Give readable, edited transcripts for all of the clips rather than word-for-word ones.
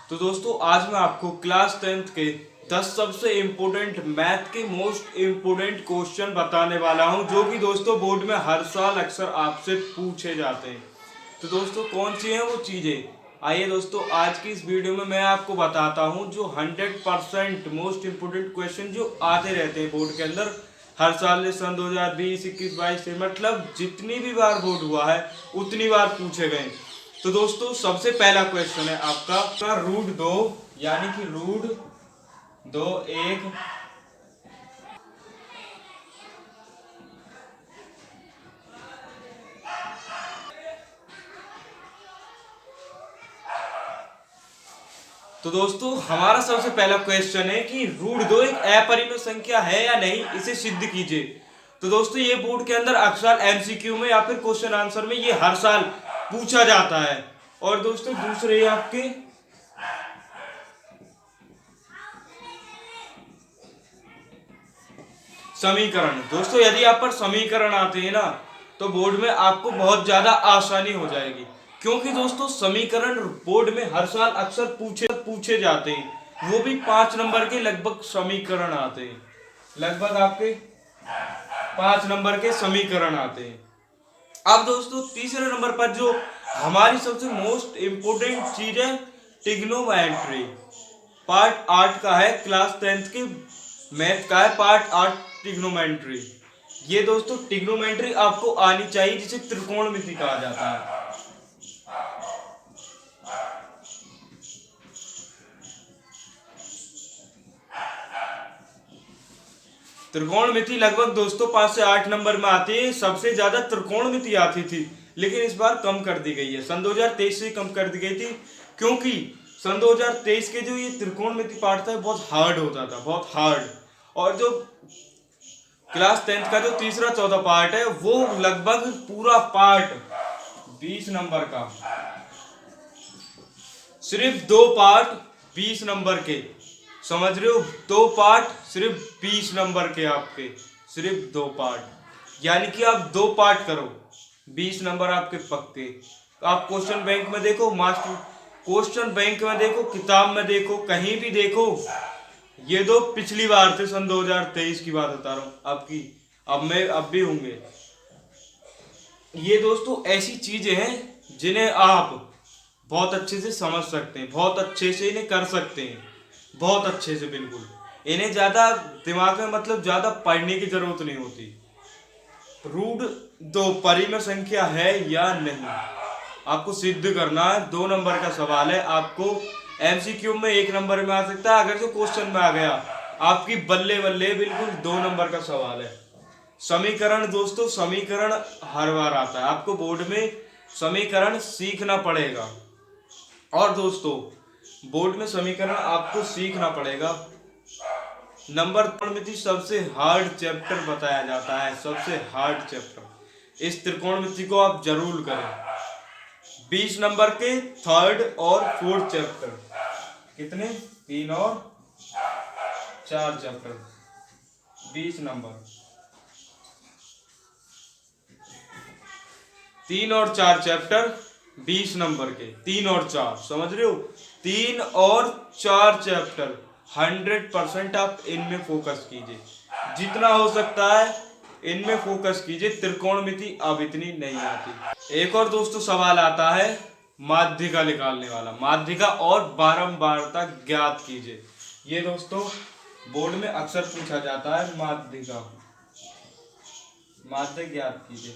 तो दोस्तों आज मैं आपको क्लास 10th के 10 सबसे इम्पोर्टेंट मैथ के मोस्ट इम्पोर्टेंट क्वेश्चन बताने वाला हूं, जो कि दोस्तों बोर्ड में हर साल अक्सर आपसे पूछे जाते हैं। तो दोस्तों कौन सी हैं वो चीज़ें, आइए दोस्तों आज की इस वीडियो में मैं आपको बताता हूं जो 100% मोस्ट इम्पोर्टेंट क्वेश्चन जो आते रहते हैं बोर्ड के अंदर हर साल। सन 2020, 21, 22 से मतलब जितनी भी बार बोर्ड हुआ है उतनी बार पूछे गए। तो दोस्तों सबसे पहला क्वेश्चन है आपका रूट दो, यानी कि रूट दो एक तो दोस्तों हमारा सबसे पहला क्वेश्चन है कि रूट दो एक अपरिमेय संख्या है या नहीं, इसे सिद्ध कीजिए। तो दोस्तों ये बोर्ड के अंदर अक्सर एमसीक्यू में या फिर क्वेश्चन आंसर में ये हर साल पूछा जाता है। और दोस्तों दूसरे आपके समीकरण, दोस्तों यदि आप पर समीकरण आते हैं ना तो बोर्ड में आपको बहुत ज्यादा आसानी हो जाएगी, क्योंकि दोस्तों समीकरण बोर्ड में हर साल अक्सर पूछे जाते हैं। वो भी 5 नंबर के लगभग समीकरण आते हैं, लगभग आपके 5 नंबर के समीकरण आते हैं। अब दोस्तों तीसरे नंबर पर जो हमारी सबसे मोस्ट इंपोर्टेंट चीज है ट्रिग्नोमेट्री, पार्ट 8 का है, क्लास 10th के मैथ का है पार्ट 8 ट्रिग्नोमेट्री। ये दोस्तों ट्रिग्नोमेट्री आपको आनी चाहिए, जिसे त्रिकोणमिति कहा जाता है। त्रिकोणमिति लगभग दोस्तों 5 से 8 नंबर में आती है। सबसे ज्यादा त्रिकोणमिति आती थी, लेकिन इस बार कम कर दी गई है। सन 2023 से कम कर दी गई थी, क्योंकि सन 2023 के जो ये त्रिकोणमिति पार्ट था बहुत हार्ड होता था, बहुत हार्ड। और जो क्लास 10th का जो तीसरा चौथा पार्ट है वो लगभग पूरा पार्ट 20 नंबर का, सिर्फ 2 पार्ट 20 नंबर के, समझ रहे हो, 2 पार्ट सिर्फ 20 नंबर के आपके, सिर्फ 2 पार्ट, यानी कि आप 2 पार्ट करो 20 नंबर आपके पक्के। आप क्वेश्चन बैंक में देखो, मास्टर क्वेश्चन बैंक में देखो, किताब में देखो, कहीं भी देखो, ये 2 पिछली बार थे, सन 2023 की बात बता रहा हूँ आपकी, अब भी होंगे। ये दोस्तों ऐसी चीजें हैं जिन्हें आप बहुत अच्छे से समझ सकते हैं, बहुत अच्छे से इन्हें कर सकते हैं, बहुत अच्छे से, बिल्कुल। इन्हें ज्यादा दिमाग में मतलब ज्यादा पढ़ने की जरूरत नहीं होती। रूट 2 परिमेय संख्या है या नहीं, आपको सिद्ध करना है। 2 नंबर का सवाल है, आपको एमसीक्यू में 1 नंबर में आ सकता है, अगर जो क्वेश्चन में आ गया आपकी बल्ले बल्ले, बिल्कुल 2 नंबर का सवाल है। समीकरण दोस्तों, समीकरण हर बार आता है, आपको बोर्ड में समीकरण सीखना पड़ेगा। और दोस्तों बोर्ड में समीकरण आपको सीखना पड़ेगा। नंबर त्रिकोणमिति सबसे हार्ड चैप्टर बताया जाता है, सबसे हार्ड चैप्टर। इस त्रिकोणमिति को आप जरूर करें। 20 नंबर के 3rd और 4th चैप्टर, कितने, 3 और 4 चैप्टर, 20 नंबर, 3 और 4 चैप्टर 20 नंबर के, 3 और 4, समझ रहे हो, 3 और 4 चैप्टर 100% आप इनमें फोकस कीजिए, जितना हो सकता है इनमें फोकस कीजिए। त्रिकोणमिति अब इतनी नहीं आती। एक और दोस्तों सवाल आता है माध्यिका निकालने वाला, माध्यिका और बारंबारता ज्ञात कीजिए। ये दोस्तों बोर्ड में अक्सर पूछा जाता है, माध्यिका, माध्य ज्ञात कीजिए।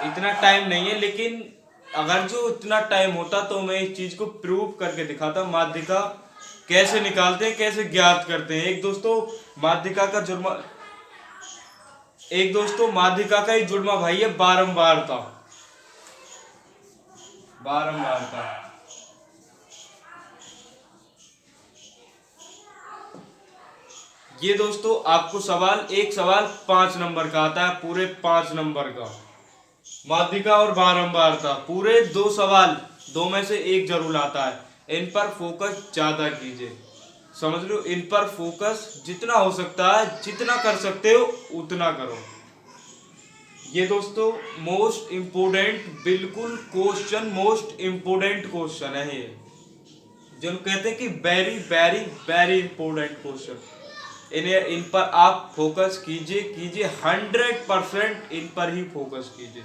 इतना टाइम नहीं है, लेकिन अगर जो इतना टाइम होता तो मैं इस चीज को प्रूव करके दिखाता, माध्यिका कैसे निकालते हैं, कैसे ज्ञात करते हैं। एक दोस्तों माध्यिका का ही जुड़वा भाई है बारंबारता, बारंबारता। ये दोस्तों आपको एक सवाल 5 नंबर का आता है, पूरे 5 नंबर का, माध्यिका और बारंबारता, पूरे 2 सवाल, 2 में से 1 जरूर आता है। इन पर फोकस ज्यादा कीजिए, समझ लो, इन पर फोकस जितना हो सकता है, जितना कर सकते हो उतना करो। ये दोस्तों मोस्ट इम्पोर्टेंट, बिल्कुल क्वेश्चन, मोस्ट इम्पोर्टेंट क्वेश्चन है ये, जो कहते हैं कि very very very important question. इन पर आप फोकस कीजिए कीजिए, 100% इन पर ही फोकस कीजिए।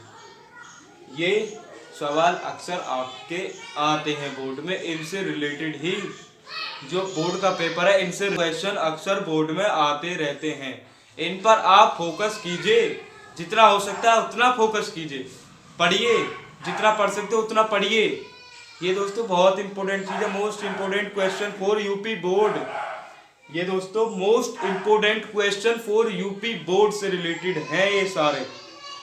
ये सवाल अक्सर आपके आते हैं बोर्ड में, इनसे रिलेटेड ही जो बोर्ड का पेपर है, इनसे क्वेश्चन अक्सर बोर्ड में आते रहते हैं। इन पर आप फोकस कीजिए, जितना हो सकता है उतना फोकस कीजिए, पढ़िए, जितना पढ़ सकते हो उतना पढ़िए। ये दोस्तों बहुत इंपॉर्टेंट चीज है, most important question for UP board. ये दोस्तों most important question for UP board से रिलेटेड है ये सारे,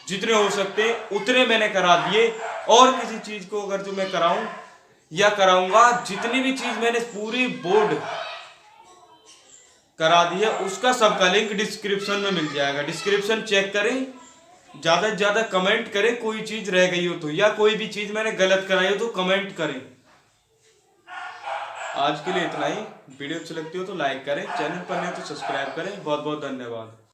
जितने हो सकते हैं उतने मैंने करा दिए। और किसी चीज को अगर जो मैं कराऊं या कराऊंगा, जितनी भी चीज मैंने पूरी बोर्ड करा दी है उसका सबका लिंक डिस्क्रिप्शन में मिल जाएगा। डिस्क्रिप्शन चेक करें, ज्यादा से ज्यादा कमेंट करें, कोई चीज रह गई हो तो, या कोई भी चीज मैंने गलत कराई हो तो कमेंट करें। आज के लिए इतना ही। वीडियो अच्छी लगती हो तो लाइक करें, चैनल पर नहीं तो सब्सक्राइब करें। बहुत बहुत धन्यवाद।